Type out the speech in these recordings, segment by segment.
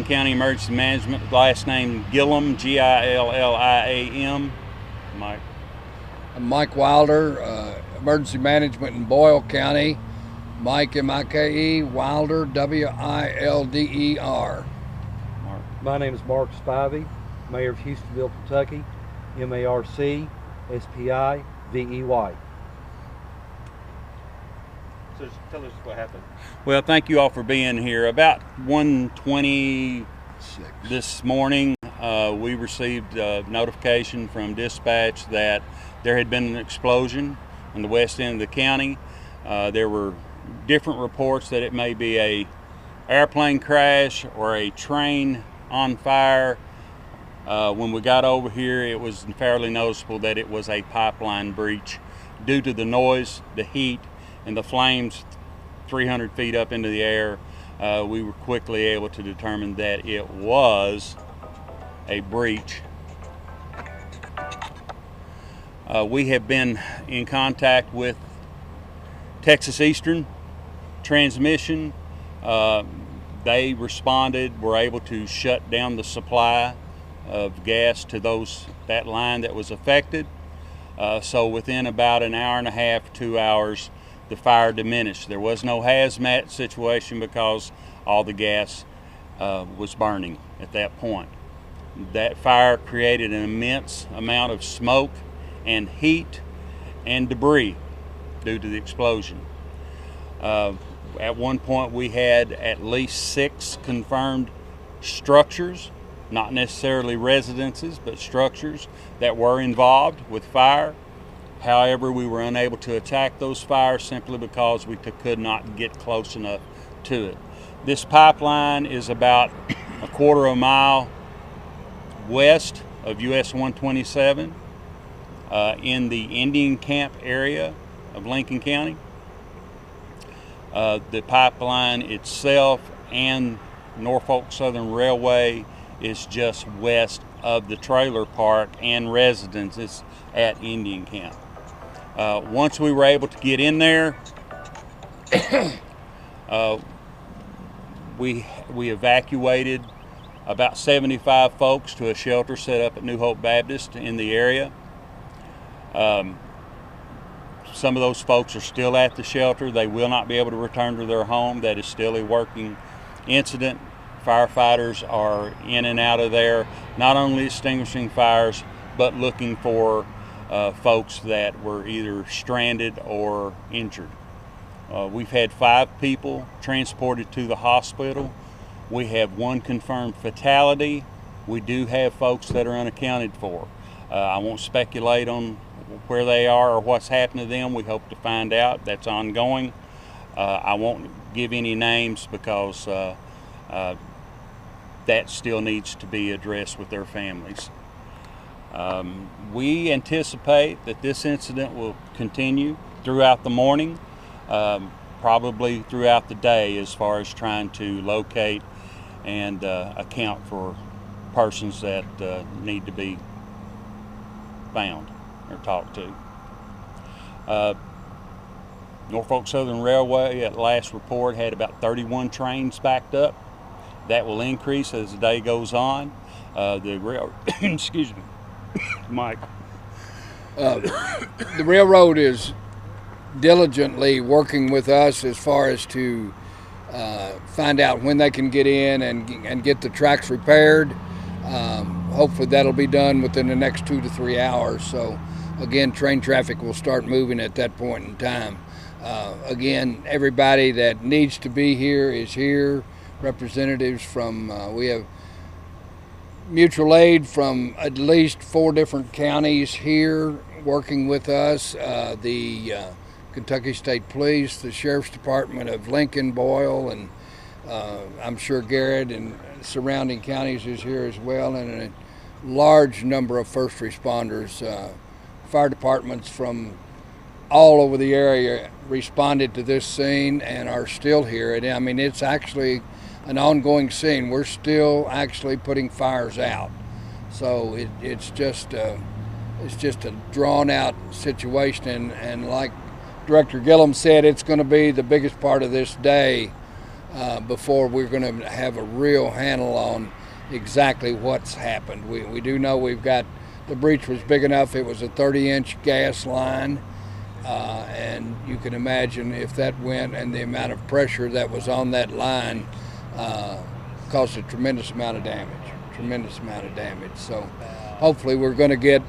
County Emergency Management, last name Gilliam, Gilliam. Mike. I'm Mike Wilder, Emergency Management in Boyle County. Mike, M-I-K-E, Wilder, W-I-L-D-E-R. Mark. My name is Mark Spivy, Mayor of Hustonville, Kentucky, M-A-R-C-S-P-I-V-E-Y. So tell us what happened. Well, thank you all for being here. About 1:20 this morning, we received a notification from dispatch that there had been an explosion on the west end of the county. There were different reports that it may be a airplane crash or a train on fire. When we got over here, it was fairly noticeable that it was a pipeline breach due to the noise, the heat, and the flames 300 feet up into the air. We were quickly able to determine that it was a breach. We have been in contact with Texas Eastern Transmission. They responded, were able to shut down the supply of gas to that line that was affected. So within about an hour and a half, 2 hours, the fire diminished. There was no hazmat situation because all the gas was burning at that point. That fire created an immense amount of smoke and heat and debris due to the explosion. At one point we had at least 6 confirmed structures, not necessarily residences, but structures that were involved with fire. However, we were unable to attack those fires simply because we could not get close enough to it. This pipeline is about a quarter of a mile west of US 127 in the Indian Camp area of Lincoln County. The pipeline itself and Norfolk Southern Railway is just west of the trailer park and residences at Indian Camp. Once we were able to get in there, we evacuated about 75 folks to a shelter set up at New Hope Baptist in the area. Some of those folks are still at the shelter. They will not be able to return to their home. That is still a working incident. Firefighters are in and out of there, not only extinguishing fires, but looking for folks that were either stranded or injured. We've had 5 people transported to the hospital. We have 1 confirmed fatality. We do have folks that are unaccounted for. I won't speculate on where they are or what's happened to them. We hope to find out. That's ongoing. I won't give any names because that still needs to be addressed with their families. We anticipate that this incident will continue throughout the morning, probably throughout the day, as far as trying to locate and account for persons that need to be found or talked to. Norfolk Southern Railway at last report had about 31 trains backed up. That will increase as the day goes on. Excuse me, Mike. The railroad is diligently working with us as far as to find out when they can get in and get the tracks repaired. Hopefully that'll be done within the next 2 to 3 hours. So again, train traffic will start moving at that point in time. Again, everybody that needs to be here is here. Representatives from, we have mutual aid from at least 4 different counties here working with us. The Kentucky State Police, the Sheriff's Department of Lincoln, Boyle, and I'm sure Garrett and surrounding counties is here as well, and a large number of first responders. Fire departments from all over the area responded to this scene and are still here. And I mean, it's actually an ongoing scene. We're still actually putting fires out. So it's just a drawn out situation. And like Director Gilliam said, it's going to be the biggest part of this day before we're going to have a real handle on exactly what's happened. We do know we've got, the breach was big enough, it was a 30-inch gas line, and you can imagine if that went and the amount of pressure that was on that line caused a tremendous amount of damage. So hopefully we're going to get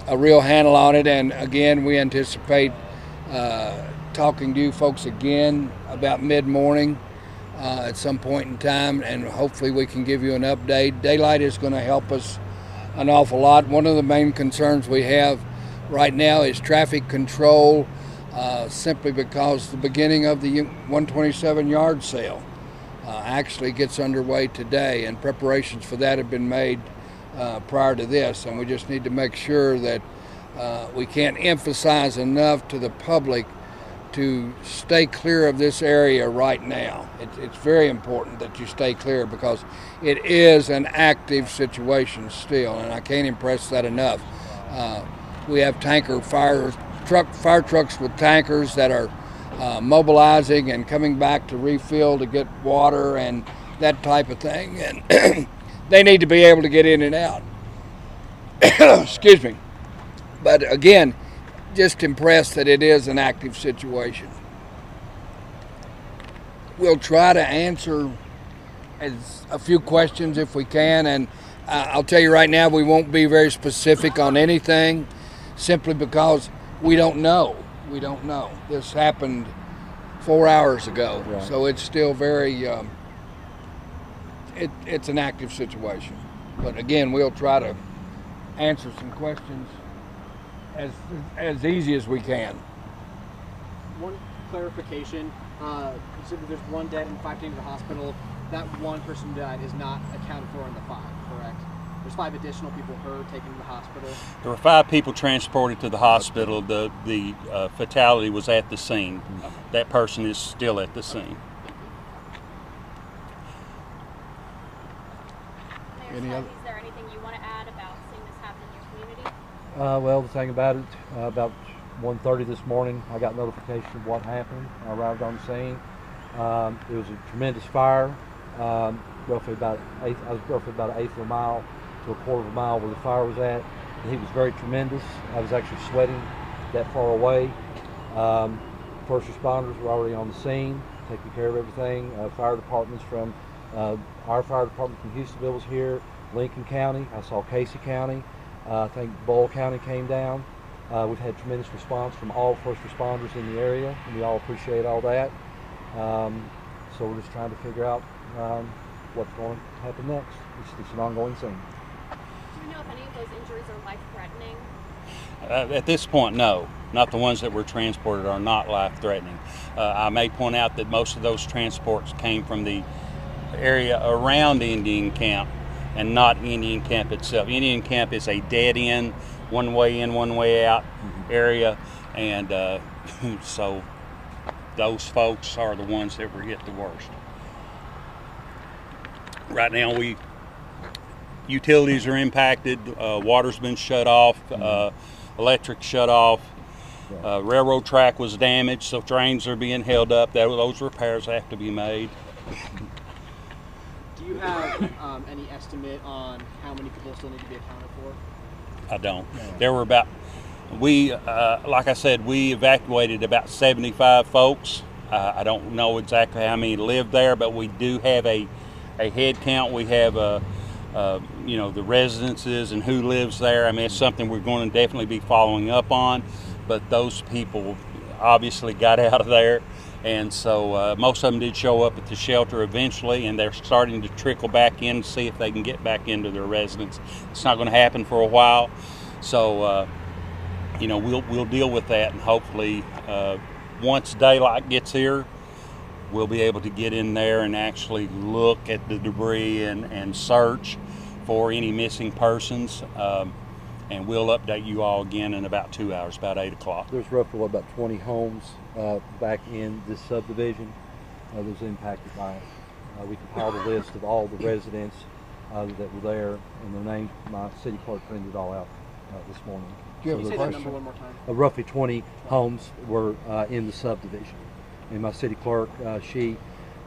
a real handle on it, and again, we anticipate talking to you folks again about mid-morning at some point in time, and hopefully we can give you an update. Daylight is going to help us an awful lot. One of the main concerns we have right now is traffic control, simply because the beginning of the 127 yard sale actually gets underway today, and preparations for that have been made prior to this, and we just need to make sure that we can't emphasize enough to the public to stay clear of this area right now. It's very important that you stay clear because it is an active situation still, and I can't impress that enough. We have fire trucks with tankers that are mobilizing and coming back to refill to get water and that type of thing, and they need to be able to get in and out. Excuse me. But again, just impressed that it is an active situation. We'll try to answer a few questions if we can, and I'll tell you right now, we won't be very specific on anything, simply because we don't know. This happened 4 hours ago, right. So it's still very, it's an active situation. But again, we'll try to answer some questions as easy as we can. One clarification, you said that there's one dead and 5 taken to the hospital. That one person died is not accounted for in the 5, correct? There's 5 additional people hurt, taken to the hospital. There were 5 people transported to the hospital. The fatality was at the scene. Okay. That person is still at the scene. Is there anything you want to add about seeing this happen in your community? Well, the thing about it, about 1:30 this morning, I got notification of what happened. I arrived on the scene. It was a tremendous fire. I was roughly about an eighth of a mile to a quarter of a mile where the fire was at. The heat was very tremendous. I was actually sweating that far away. First responders were already on the scene, taking care of everything. Fire departments from our fire department from Hustonville was here. Lincoln County, I saw Casey County. I think Boyle County came down. We've had tremendous response from all first responders in the area, and we all appreciate all that. So we're just trying to figure out what's going to happen next. It's an ongoing thing. Do you know if any of those injuries are life-threatening? At this point, no. Not the ones that were transported are not life-threatening. I may point out that most of those transports came from the area around Indian Camp and not Indian Camp itself. Indian Camp is a dead-end, one way in, one way out area, and so those folks are the ones that were hit the worst. Right now, utilities are impacted. Water's been shut off. Electric shut off. Railroad track was damaged, so trains are being held up. Those repairs have to be made. Do you have any estimate on how many people still need to be accounted for? I don't. There were about, like I said, we evacuated about 75 folks. I don't know exactly how many live there, but we do have a head count. We have the residences and who lives there. I mean, it's something we're going to definitely be following up on, but those people obviously got out of there, and so most of them did show up at the shelter eventually, and they're starting to trickle back in to see if they can get back into their residence. It's not going to happen for a while, so we'll deal with that, and hopefully once daylight gets here, we'll be able to get in there and actually look at the debris and search for any missing persons. And we'll update you all again in about 2 hours, about 8 o'clock. There's roughly about 20 homes back in this subdivision that was impacted by it. We compiled a list of all the residents that were there, and the names my city clerk printed all out this morning. Can you say that number one more time? Roughly 20 homes were in the subdivision. And my city clerk, she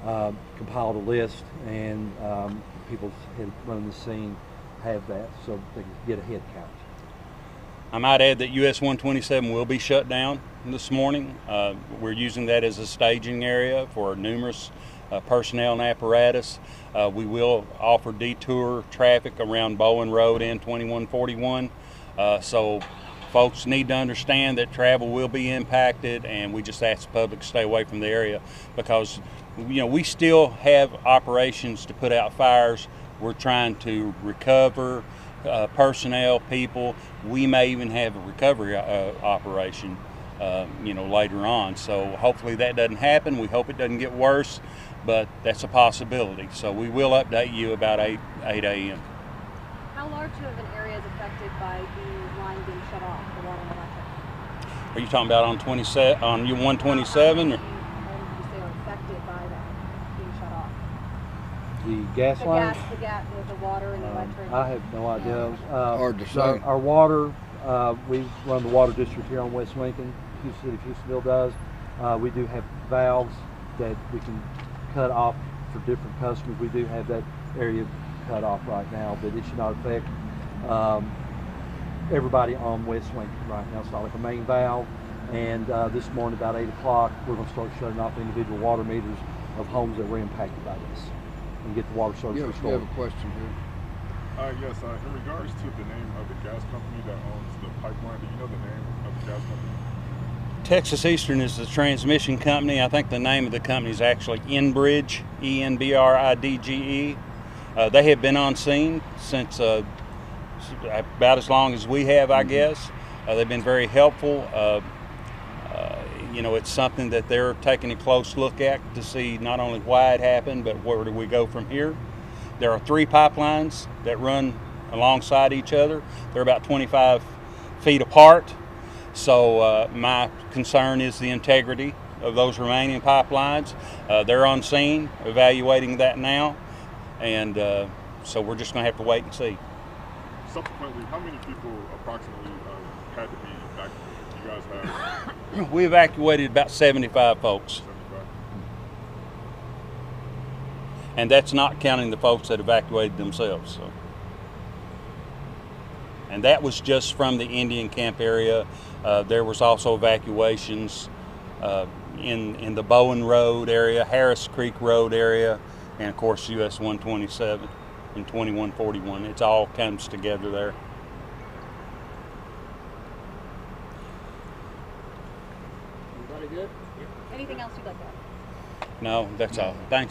compiled a list, and people had running the scene have that so they can get a head count. I might add that US 127 will be shut down this morning. We're using that as a staging area for numerous personnel and apparatus. We will offer detour traffic around Bowen Road and 2141. So folks need to understand that travel will be impacted, and we just ask the public to stay away from the area because we still have operations to put out fires. We're trying to recover personnel, people. We may even have a recovery operation later on. So hopefully that doesn't happen. We hope it doesn't get worse, but that's a possibility. So we will update you about 8 a.m. How large of an area is affected by the line being shut off, the water and electric? Are you talking about on 127? Or? You say are affected by that being shut off? The gas line? The water and the electric. I have no idea. Hard to so say. Our water, we run the water district here on West Lincoln. City of Hustonville does. We do have valves that we can cut off for different customers. We do have that area cut off right now, but it should not affect everybody on West Lincoln right now. It's not like a main valve. And this morning about 8 o'clock, we're going to start shutting off individual water meters of homes that were impacted by this and get the water service You restored. have a question here. Yes, in regards to the name of the gas company that owns the pipeline, do you know the name of the gas company? Texas Eastern is the transmission company. I think the name of the company is actually Enbridge, Enbridge. They have been on scene since about as long as we have, I guess. They've been very helpful. It's something that they're taking a close look at to see not only why it happened, but where do we go from here. There are 3 pipelines that run alongside each other. They're about 25 feet apart. So my concern is the integrity of those remaining pipelines. They're on scene evaluating that now, and so we're just going to have to wait and see. Subsequently, how many people approximately had to be evacuated? You guys have We evacuated about 75 folks, 75? and that's not counting the folks that evacuated themselves. So. And that was just from the Indian camp area. There was also evacuations in the Bowen Road area, Harris Creek Road area, and of course US 127 and 2141. It all comes together there. Everybody good? Anything else you'd like to add? No, that's all. Thanks.